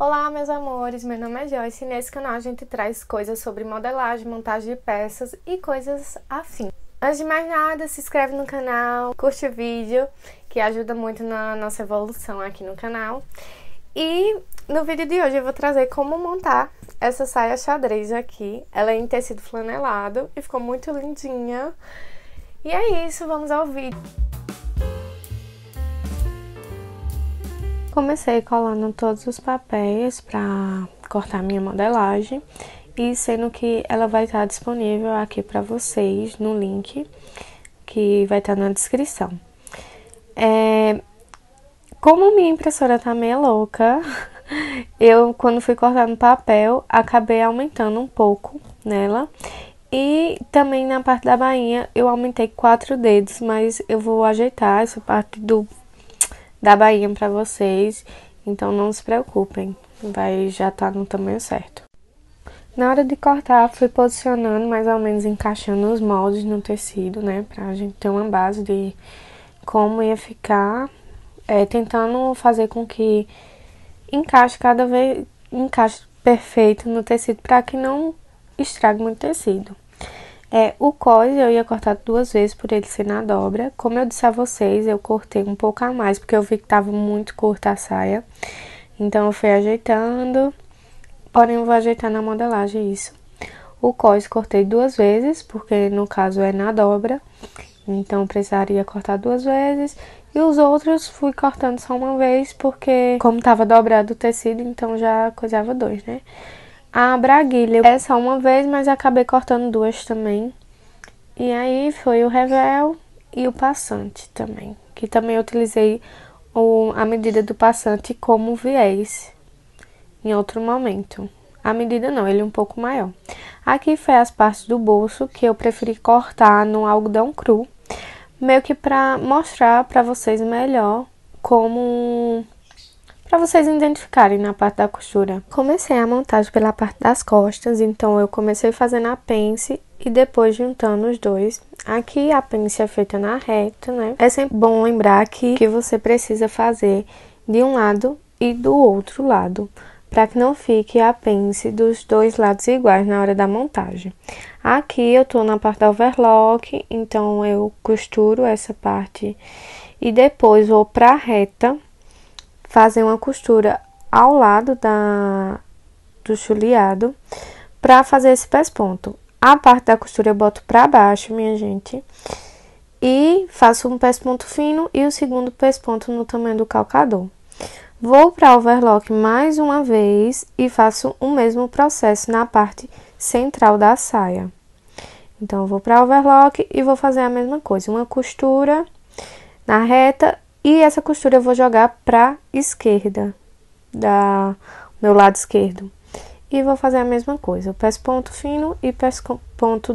Olá, meus amores, meu nome é Joyce e nesse canal a gente traz coisas sobre modelagem, montagem de peças e coisas afins. Antes de mais nada, se inscreve no canal, curte o vídeo, que ajuda muito na nossa evolução aqui no canal. E no vídeo de hoje eu vou trazer como montar essa saia xadrez aqui. Ela é em tecido flanelado e ficou muito lindinha. E é isso, vamos ao vídeo. Comecei colando todos os papéis para cortar minha modelagem e sendo que ela vai estar disponível aqui para vocês no link que vai estar na descrição. Como minha impressora tá meio louca, eu quando fui cortar no papel acabei aumentando um pouco nela e também na parte da bainha eu aumentei 4 dedos, mas eu vou ajeitar essa parte da bainha pra vocês, então não se preocupem, vai já tá no tamanho certo. Na hora de cortar, fui posicionando, mais ou menos encaixando os moldes no tecido, né, pra gente ter uma base de como ia ficar, tentando fazer com que encaixe cada vez, encaixe perfeito no tecido, pra que não estrague muito tecido. O cós eu ia cortar 2 vezes por ele ser na dobra. Como eu disse a vocês, eu cortei um pouco a mais, porque eu vi que tava muito curta a saia. Então eu fui ajeitando, porém eu vou ajeitar na modelagem isso. O cós cortei 2 vezes, porque no caso é na dobra. Então eu precisaria cortar 2 vezes. E os outros fui cortando só uma vez, porque como tava dobrado o tecido, então já coisava 2, né? A braguilha é só uma vez, mas acabei cortando 2 também. E aí foi o revel e o passante também. Que também eu utilizei a medida do passante como viés em outro momento. A medida não, ele é um pouco maior. Aqui foi as partes do bolso que eu preferi cortar no algodão cru. Meio que pra mostrar pra vocês melhor como... para vocês identificarem na parte da costura. Comecei a montagem pela parte das costas, então eu comecei fazendo a pence e depois juntando os dois. Aqui a pence é feita na reta, né? É sempre bom lembrar que você precisa fazer de um lado e do outro lado, para que não fique a pence dos dois lados iguais na hora da montagem. Aqui eu tô na parte da overlock, então eu costuro essa parte e depois vou pra reta, fazer uma costura ao lado do chuleado para fazer esse pesponto. A parte da costura eu boto para baixo, minha gente, e faço um pesponto fino e o segundo pesponto no tamanho do calcador. Vou para overlock mais uma vez e faço o mesmo processo na parte central da saia. Então, eu vou para overlock e vou fazer a mesma coisa, uma costura na reta. E essa costura eu vou jogar pra esquerda, meu lado esquerdo. E vou fazer a mesma coisa, pesponto fino e pesponto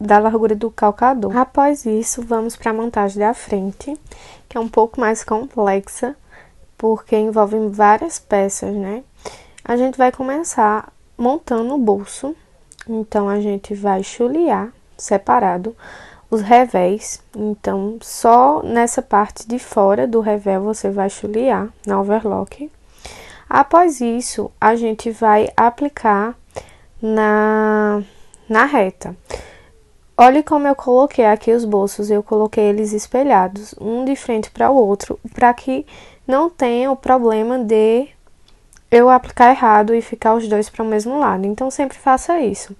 da largura do calcador. Após isso, vamos para a montagem da frente, que é um pouco mais complexa, porque envolve várias peças, né? A gente vai começar montando o bolso, então a gente vai chulear separado os revés, então só nessa parte de fora do revel você vai chulear na overlock. Após isso, a gente vai aplicar na reta. Olhe como eu coloquei aqui os bolsos, eu coloquei eles espelhados, um de frente para o outro, para que não tenha o problema de eu aplicar errado e ficar os dois para o mesmo lado. Então, sempre faça isso.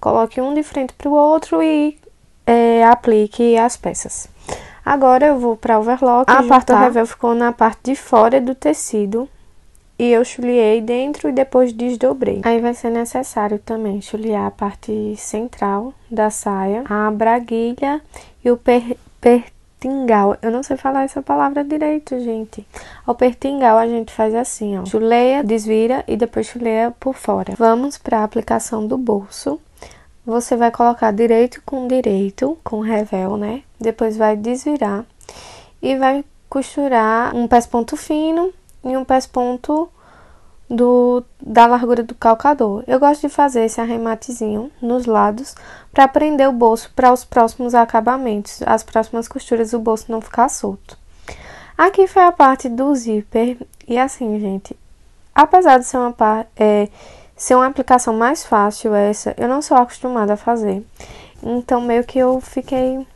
Coloque um de frente para o outro e aplique as peças. Agora eu vou para overlock. A parte do revel ficou na parte de fora do tecido e eu chuleei dentro e depois desdobrei. Aí vai ser necessário também chulear a parte central da saia, a braguilha e o pertingal. Eu não sei falar essa palavra direito, gente. O pertingal a gente faz assim, ó. Chuleia, desvira e depois chuleia por fora. Vamos para a aplicação do bolso. Você vai colocar direito, com revel, né? Depois vai desvirar e vai costurar um pesponto fino e um pesponto da largura do calcador. Eu gosto de fazer esse arrematezinho nos lados para prender o bolso para os próximos acabamentos, as próximas costuras, o bolso não ficar solto. Aqui foi a parte do zíper e assim, gente, apesar de ser uma aplicação mais fácil essa, eu não sou acostumada a fazer. Então, meio que eu fiquei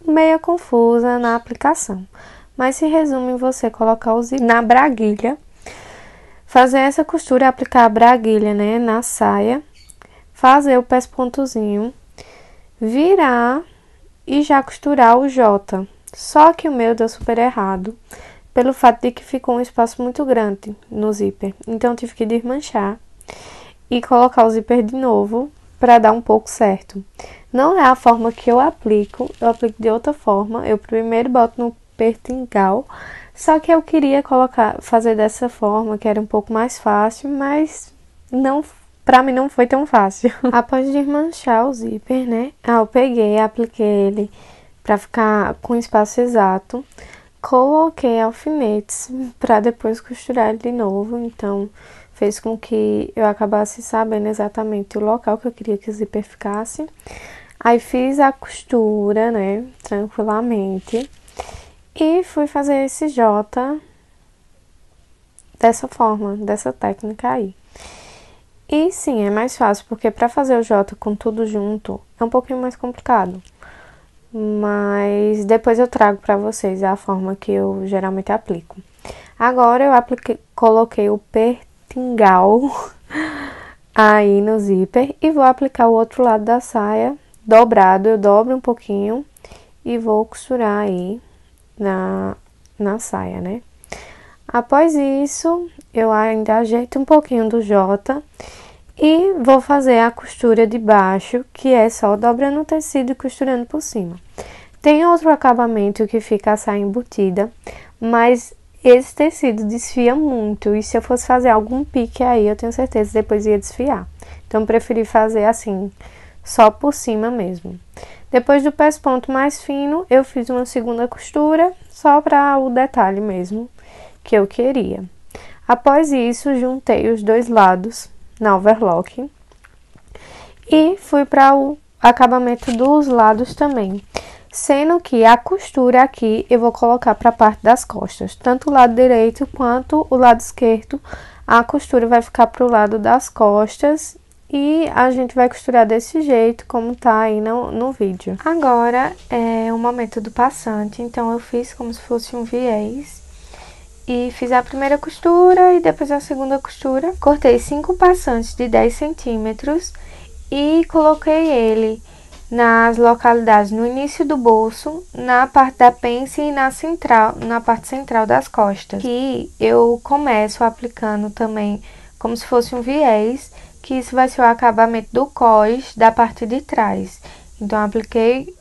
meio confusa na aplicação. Mas se resume em você colocar o zíper na braguilha, fazer essa costura, aplicar a braguilha, né, na saia, fazer o pespontozinho, virar e já costurar o J. Só que o meu deu super errado, pelo fato de que ficou um espaço muito grande no zíper. Então, eu tive que desmanchar e colocar o zíper de novo para dar um pouco certo. Não é a forma que eu aplico de outra forma. Eu primeiro boto no pertingal, só que eu queria fazer dessa forma, que era um pouco mais fácil, mas não, pra mim não foi tão fácil. Após desmanchar o zíper, né, eu peguei, apliquei ele pra ficar com o espaço exato, coloquei alfinetes pra depois costurar ele de novo, então fez com que eu acabasse sabendo exatamente o local que eu queria que o zíper ficasse. Aí fiz a costura, né, tranquilamente. E fui fazer esse J dessa forma, dessa técnica aí. E sim, é mais fácil, porque para fazer o J com tudo junto é um pouquinho mais complicado. Mas depois eu trago para vocês a forma que eu geralmente aplico. Agora eu coloquei o pertingal aí no zíper e vou aplicar o outro lado da saia dobrado. Eu dobro um pouquinho e vou costurar aí na saia, né? Após isso, eu ainda ajeito um pouquinho do J e vou fazer a costura de baixo, que é só dobrando o tecido e costurando por cima. Tem outro acabamento que fica a saia embutida, mas esse tecido desfia muito, e se eu fosse fazer algum pique aí, eu tenho certeza que depois ia desfiar. Então, eu preferi fazer assim, só por cima mesmo. Depois do pesponto mais fino, eu fiz uma segunda costura, só para o detalhe mesmo que eu queria. Após isso, juntei os dois lados na overlock e fui para o acabamento dos lados também. Sendo que a costura aqui eu vou colocar para a parte das costas, tanto o lado direito quanto o lado esquerdo. A costura vai ficar para o lado das costas e a gente vai costurar desse jeito, como tá aí no vídeo. Agora é o momento do passante, então eu fiz como se fosse um viés. E fiz a primeira costura e depois a segunda costura. Cortei 5 passantes de 10 centímetros e coloquei ele nas localidades no início do bolso, na parte da pence e na parte central das costas. E eu começo aplicando também como se fosse um viés, que isso vai ser o acabamento do cós da parte de trás. Então, apliquei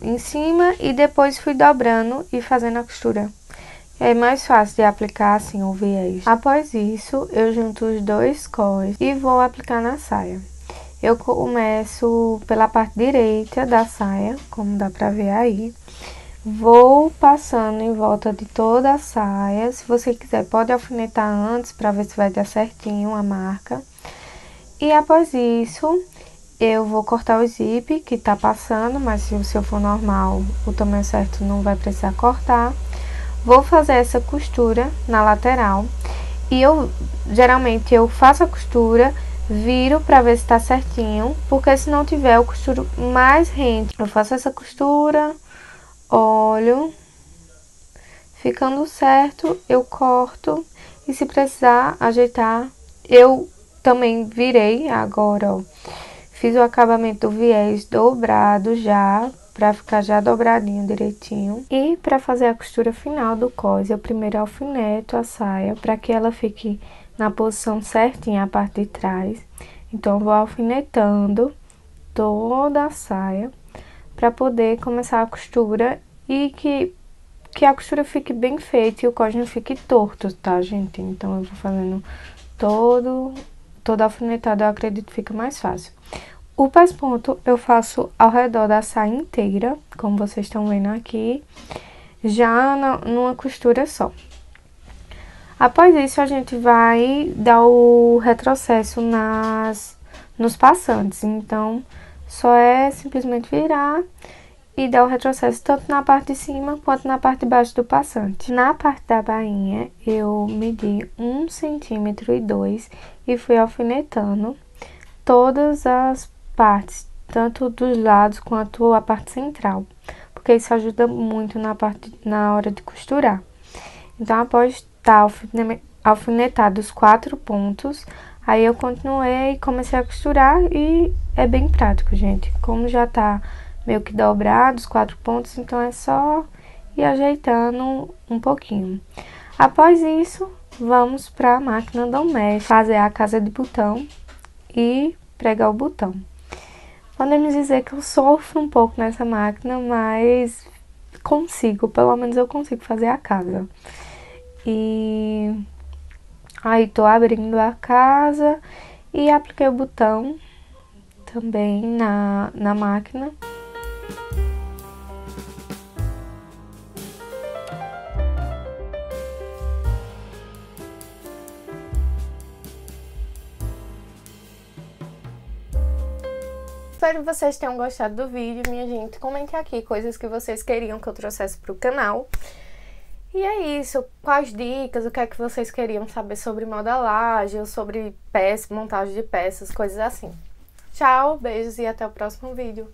em cima e depois fui dobrando e fazendo a costura. É mais fácil de aplicar assim o viés. Após isso, eu junto os dois cós e vou aplicar na saia. Eu começo pela parte direita da saia, como dá pra ver aí. Vou passando em volta de toda a saia. Se você quiser, pode alfinetar antes pra ver se vai dar certinho a marca. E após isso, eu vou cortar o zip que tá passando, mas se o seu for normal, o tamanho certo não vai precisar cortar. Vou fazer essa costura na lateral e geralmente eu faço a costura, viro pra ver se tá certinho, porque se não tiver eu costuro mais rente. Eu faço essa costura, olho, ficando certo, eu corto e se precisar ajeitar, eu também virei agora, ó. Fiz o acabamento do viés dobrado já, pra ficar já dobradinho direitinho. E pra fazer a costura final do cós, eu primeiro alfineto a saia, pra que ela fique na posição certinha a parte de trás. Então, eu vou alfinetando toda a saia, pra poder começar a costura e que a costura fique bem feita e o cós não fique torto, tá, gente? Então, eu vou fazendo todo alfinetado, eu acredito que fica mais fácil. O pesponto eu faço ao redor da saia inteira, como vocês estão vendo aqui, já numa costura só. Após isso, a gente vai dar o retrocesso nos passantes. Então, só é simplesmente virar e dar o retrocesso tanto na parte de cima quanto na parte de baixo do passante. Na parte da bainha, eu medi 1,2 cm e fui alfinetando todas as partes, tanto dos lados quanto a parte central, porque isso ajuda muito na hora de costurar. Então, após estar alfinetados os 4 pontos, aí eu continuei e comecei a costurar e é bem prático, gente. Como já tá meio que dobrado os 4 pontos, então é só ir ajeitando um pouquinho. Após isso, vamos para a máquina doméstica, fazer a casa de botão e pregar o botão. Podemos dizer que eu sofro um pouco nessa máquina, mas consigo, pelo menos eu consigo fazer a casa. E aí tô abrindo a casa e apliquei o botão também na máquina. Espero que vocês tenham gostado do vídeo, minha gente. Comentem aqui coisas que vocês queriam que eu trouxesse pro canal. E é isso, quais dicas, o que é que vocês queriam saber sobre modelagem, ou sobre peças, montagem de peças, coisas assim. Tchau, beijos e até o próximo vídeo.